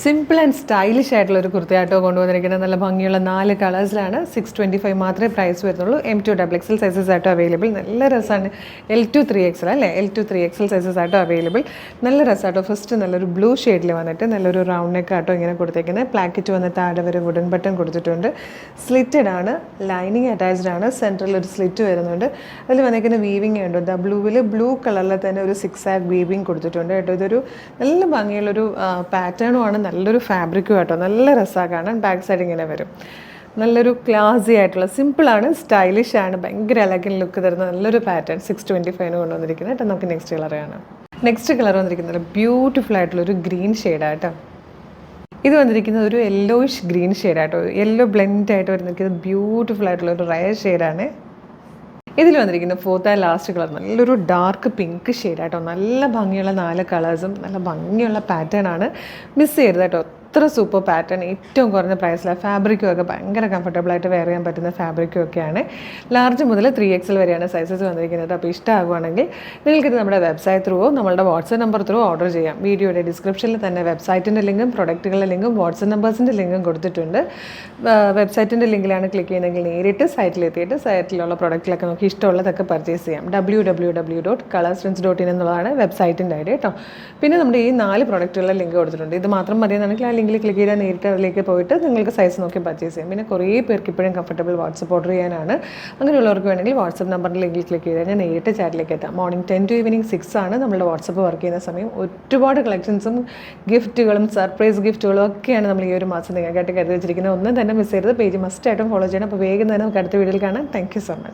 Simple and stylish ആയിട്ടുള്ള ഒരു കുർത്തയാട്ടോ കൊണ്ടുവന്നിരിക്കുന്നത്. നല്ല ഭംഗിയുള്ള 4 കളേഴ്സിലാണ്. 625 മാത്രമേ പ്രൈസ് വരുന്നുള്ളൂ. M2XXL സൈസസ് ആയിട്ടോ അവൈലബിൾ. നല്ല രസമാണ്. L2 3XL അല്ലേ, L2 3XL സൈസസ് ആയിട്ടോ അവൈലബിൾ. നല്ല രസമാട്ടോ. ഫസ്റ്റ് നല്ലൊരു ബ്ലൂ ഷെയ്ഡിൽ വന്നിട്ട് നല്ലൊരു റൗണ്ട് നെക്ക് ആട്ടോ ഇങ്ങനെ കൊടുത്തേക്കുന്നത്. പ്ലാക്കറ്റ് വന്ന് താഴെ വരെ വുഡൻ ബട്ടൺ കൊടുത്തിട്ടുണ്ട്. സ്ലിറ്റഡ് ആണ്, ലൈനിങ് അറ്റാച്ച്ഡ് ആണ്. സെൻറ്ററിൽ ഒരു സ്ലിറ്റ് വരുന്നുണ്ട്. അതിൽ വന്നിരിക്കുന്ന വീവിങ് ഉണ്ട്. ബ്ലൂവിൽ ബ്ലൂ കളറിൽ തന്നെ ഒരു 6 ആഗ് വീവിങ് കൊടുത്തിട്ടുണ്ട് കേട്ടോ. ഇതൊരു നല്ല ഭംഗിയുള്ളൊരു പാറ്റേണും ആണ്, നല്ലൊരു ഫാബ്രിക്കും കേട്ടോ. നല്ല രസമാണ് കാണാൻ. ബാക്ക് സൈഡ് ഇങ്ങനെ വരും. നല്ലൊരു ക്ലാസി ആയിട്ടുള്ള, സിമ്പിളാണ്, സ്റ്റൈലിഷ് ആണ്, ഭയങ്കര എലഗൻ ലുക്ക് തരുന്ന നല്ലൊരു പാറ്റേൺ 625 കൊണ്ടുവന്നിരിക്കുന്നത് കേട്ടോ. നമുക്ക് നെക്സ്റ്റ് കളർ കാണാം. നെക്സ്റ്റ് കളർ വന്നിരിക്കുന്നത് ബ്യൂട്ടിഫുൾ ആയിട്ടുള്ളൊരു ഗ്രീൻ ഷെയ്ഡാട്ടോ. ഇത് വന്നിരിക്കുന്നത് ഒരു യെല്ലോയിഷ് ഗ്രീൻ ഷെയ്ഡാട്ടോ. യെല്ലോ ബ്ലെൻഡ് ആയിട്ട് വരുന്നിരിക്കുന്നത് ബ്യൂട്ടിഫുൾ ആയിട്ടുള്ള ഒരു റയർ ഷെയ്ഡാണ്. ഇതിൽ വന്നിരിക്കുന്ന ഫോർത്ത് ആൻഡ് ലാസ്റ്റ് കളർ നല്ലൊരു ഡാർക്ക് പിങ്ക് ഷെയ്ഡാട്ടോ. നല്ല ഭംഗിയുള്ള 4 കളേഴ്സും നല്ല ഭംഗിയുള്ള പാറ്റേൺ ആണ്. മിസ് ചെയ്യരുത് കേട്ടോ. അത്ര സൂപ്പർ പാറ്റേൺ, ഏറ്റവും കുറഞ്ഞ പ്രൈസിലാണ്. ഫാബ്രിക്കും ഒക്കെ ഭയങ്കര കംഫർട്ടബിളായിട്ട് വെയർ ചെയ്യാൻ പറ്റുന്ന ഫാബ്രിക്കും ഒക്കെയാണ്. ലാർജ് മുതൽ 3XL വരെയാണ് സൈസസ് വന്നിരിക്കുന്നത്. അപ്പോൾ ഇഷ്ടമാകുവാണെങ്കിൽ നിങ്ങൾക്കിത് നമ്മുടെ വെബ്സൈറ്റ് ത്രൂവോ നമ്മളുടെ വാട്സപ്പ് നമ്പർ ത്രൂ ഓർഡർ ചെയ്യാം. വീഡിയോയുടെ ഡിസ്ക്രിപ്ഷനിൽ തന്നെ വെബ്സൈറ്റിൻ്റെ ലിങ്കും പ്രൊഡക്റ്റുകളുടെ ലിങ്കും വാട്സപ്പ് നമ്പേഴ്സിൻ്റെ ലിങ്കും കൊടുത്തിട്ടുണ്ട്. വെബ്സൈറ്റിൻ്റെ ലിങ്കിലാണ് ക്ലിക്ക് ചെയ്യുന്നതെങ്കിൽ നേരിട്ട് സൈറ്റിലെത്തിയിട്ട് സൈറ്റിലുള്ള പ്രൊഡക്റ്റിലൊക്കെ നോക്കി ഇഷ്ടമുള്ളതൊക്കെ പർച്ചേസ് ചെയ്യാം. www.colourstrends.in എന്നുള്ളതാണ് വെബ്സൈറ്റിൻ്റെ ഐഡിയ കേട്ടോ. പിന്നെ നമ്മുടെ ഈ 4 പ്രൊഡക്റ്റുകളുടെ ലിങ്ക് കൊടുത്തിട്ടുണ്ട്. ഇത് മാത്രം മതിയെന്നാണെങ്കിൽ ആ ലിങ്കിൽ ക്ലിക്ക് ചെയ്താൽ നേരിട്ട് അതിലേക്ക് പോയിട്ട് നിങ്ങൾക്ക് സൈസ് നോക്കി പർച്ചേസ് ചെയ്യാം. പിന്നെ കുറേ പേർക്ക് ഇപ്പോഴും കംഫർട്ടബിൾ വാട്സപ്പ് ഓർഡർ ചെയ്യാനാണ്. അങ്ങനെയുള്ളവർക്ക് വേണമെങ്കിൽ വാട്സപ്പ് നമ്പറിൻ്റെ ലിങ്കിൽ ക്ലിക്ക് ചെയ്താൽ ഞാൻ നേരിട്ട് ചാറ്റിലേക്ക് എത്താം. മോർണിംഗ് 10 to ഈവനിങ് 6 ആണ് നമ്മുടെ വാട്സപ്പ് വർക്ക് ചെയ്യുന്ന സമയം. ഒരുപാട് കളക്ഷൻസും ഗിഫ്റ്റുകളും സർപ്രൈസ് ഗിഫ്റ്റുകളും ഒക്കെയാണ് നമ്മൾ ഈ ഒരു മാസം നിങ്ങൾക്കായിട്ട് കരുതി വെച്ചിരിക്കുന്നത്. ഒന്നും തന്നെ മിസ് ചെയ്യരുത്. പേജ് മസ്റ്റായിട്ടും ഫോളോ ചെയ്യണം. അപ്പോൾ വേഗം തന്നെ നമുക്ക് അടുത്ത വീഡിയോയിൽ കാണാം. Thank you so much.